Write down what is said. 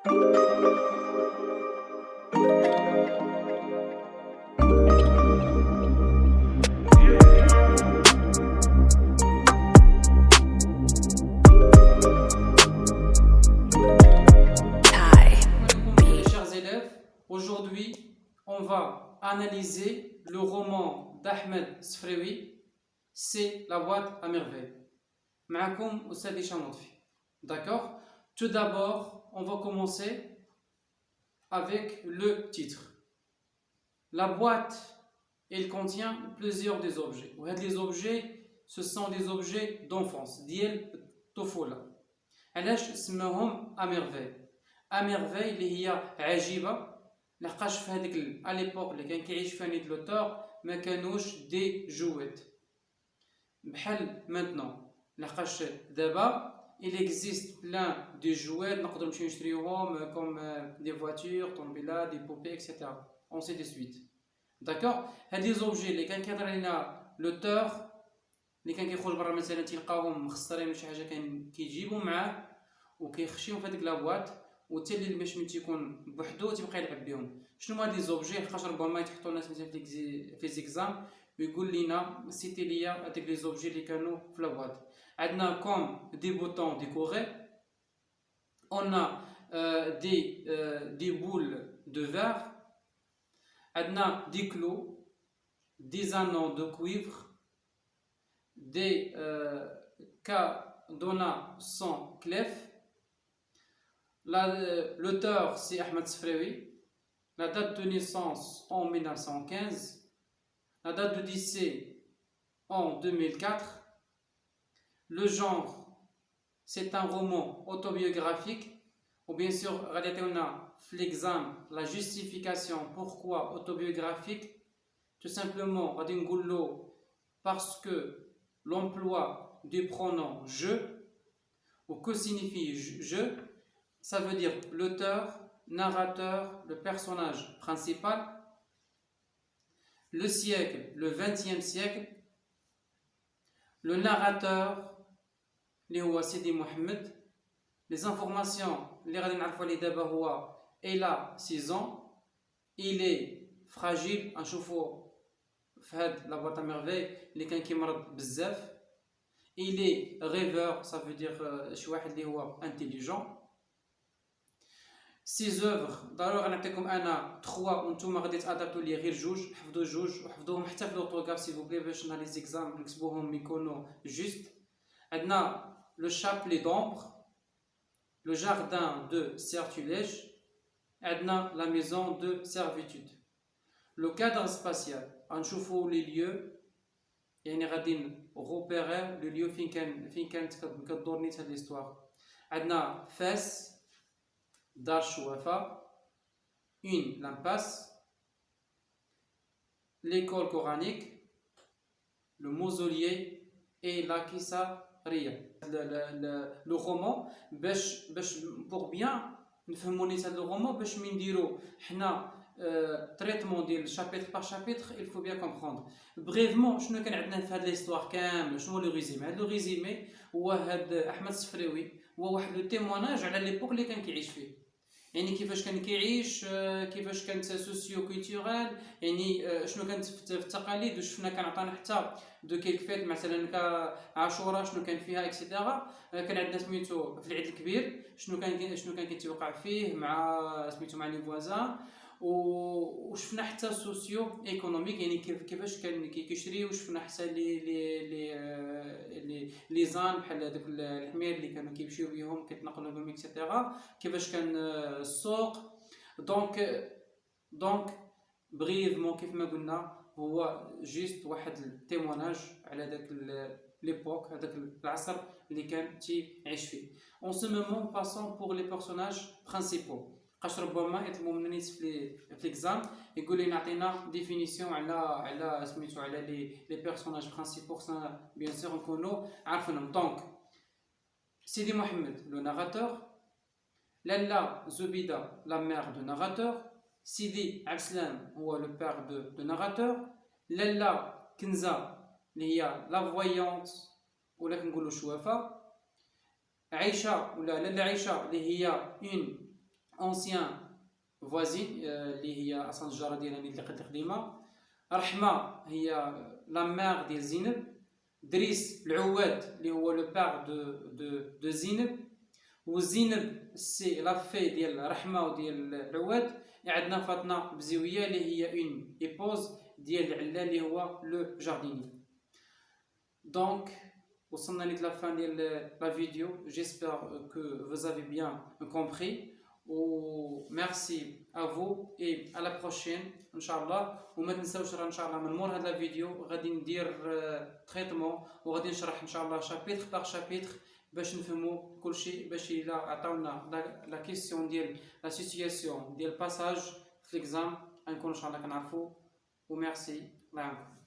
Chers élèves, aujourd'hui on va analyser le roman d'Ahmed Sfraoui, c'est La boîte à merveilles. معكم أستاذ هشام لطفي. D'accord? Tout d'abord, on va commencer avec le titre. La boîte, elle contient plusieurs des objets. وهاد les objets, ce sont des objets d'enfance, ديال الطفولة. علاش سماهم à merveille؟ à merveille اللي هي عجيبة، لحقاش في هذيك اليبوك اللي كان كيعيش فيها نيد لوتور ما كانوش دي جوات بحال maintenant. لحقاش دابا il existe plein de jouets نقدروا نمشيو نشريوهم comme des voitures, طوموبيلات, des poupées, etc. on sait de suite. d'accord. هاد لي زوبجي اللي كان كيهضر علينا لوتور اللي كان كيخرج برا مثلا تلقاوهم مخسرين ولا شي حاجه كان كيجيبوا معاه وكيخشيهم في هذيك لابواط، وحتى اللي باش من تيكون بوحدو تيبقى يلعب بهم. شنو هاد لي زوبجي؟ لحقاش ربما يتحطوا الناس مثلا في زيكزام ويقول لينا سيتي ليا هذيك لي زوبجي اللي كانوا في لابواط. عندنا كوم دي بوطون ديكوري، on a des boules de verre, عندنا des clous, des anneaux de cuivre, des cadenas sans clef. L'auteur c'est Ahmed Sfraoui. La date de naissance en 1915, la date de décès en 2004. Le genre c'est un roman autobiographique, ou bien sûr on a l'examen la justification pourquoi autobiographique. Tout simplement parce que l'emploi du pronom je, ou que signifie je, ça veut dire l'auteur, narrateur, le personnage principal, le siècle, le 20e siècle, le narrateur, اللي هو سيدي محمد. les informations اللي غادي نعرفوا عليه دابا هو il a 6 ans, il est fragile. نشوفوا في هاد لا بواط ا ميرفي اللي كان كيمرض بزاف. il est rêveur, ça veut dire شي واحد اللي هو intelligent. سي زوفر ضروري غنعطيكم انا 3 وانتم غادي تادابتوا لي غير جوج، حفظوا جوج وحفظوهم حتى في لوطوغراف سي فوبلي باش نهار لي زيكزام نكتبوهم يكونوا جوست. عندنا لو شابلي دومبر، لو جاردان دو سيرتوليج، عندنا لا ميزون دو سيرفيتود. لو كادر سباسيال غنشوفوا لي ليو، يعني غادي روبيري لو ليو فين كانت كدور نيت هاد ليستوار. عندنا فاس دار الشوافة، une l'impasse, l'école coranique, le mausolée et la Kisariya. Le roman باش pour bien نفهموا نيت هذا الرومان باش من نديرو حنا تريتمون ديال شابيتر بار شابيتر il faut bien comprendre. بريفمون شنو كان عندنا في هاد ليستوار كامل؟ شنو لو ريزيمي؟ هاد لو ريزيمي هو هاد احمد السفراوي هو واحد لو تيموناج على ليبوك اللي كان كيعيش فيه، يعني كيفاش كان كيعيش، كيفاش كانت سوسيو كولتورال، يعني شنو كانت في التقاليد، وشفنا كان عطانا حتى دو كيلك فيت مثلا كعاشوراء شنو كان فيها اكسيتيرا. كان عندنا سميتو في العيد الكبير شنو كان كيتوقع فيه مع سميتو مع لي فوازان، وشفنا حتى سوسيو ايكونوميك، يعني كيفاش كان كيشريو. وشفنا حتى لي زان بحال هذوك الحمير اللي كانوا كيمشيو بهم كيتنقلوا بهم اكسيتيرا، كيفاش كان السوق. دونك بريفمون كيف ما قلنا هو جيست واحد التيموناج على داك ليبوك، هذاك العصر اللي كان تيعيش فيه. اون سو مومون باسون بور لي بيرسوناج برينسيبو، قاش ربما يطلبوا مننا نيت في ليكزام يقول لي نعطينا ديفينيسيون على سميتو على لي بيرسوناج برينسيبو، خصنا بيان سور نكونوا عارفينهم. دونك سيدي محمد لو ناراتور، لالا زبيده لا مير دو ناراتور، سيدي عبد السلام هو لو بير دو ناراتور، لالا كنزه اللي هي لا فويونت ولا كنقولوا شوافه، عائشه ولا لالا عائشه اللي هي اون ancien voisine اللي هي اصلا الجاره ديالها اللي لقيت القديمه. رحمه هي لا مير ديال زينب. دريس العواد اللي هو لو بار دو زينب. وزينب سي لا في ديال رحمه وديال العواد. عندنا فاطمه بزويه اللي هي اون ايبوز ديال العلال اللي هو لو جارديني. دونك وصلنا للا فان ديال لا فيديو. جيسبر que vous avez bien compris. وميرسي à vous et à la prochaine ان شاء الله. وما تنساوش راه ان شاء الله من مور هذا الفيديو غادي ندير تريتمون وغادي نشرح ان شاء الله شابيتر باغ شابيتر باش نفهموا كلشي، باش الا عطاونا لا كيسيون ديال لا سيتوياسيون ديال باساج في ليكزام غنكون ان شاء الله كنعرفوا. وميرسي الله يعاونكم.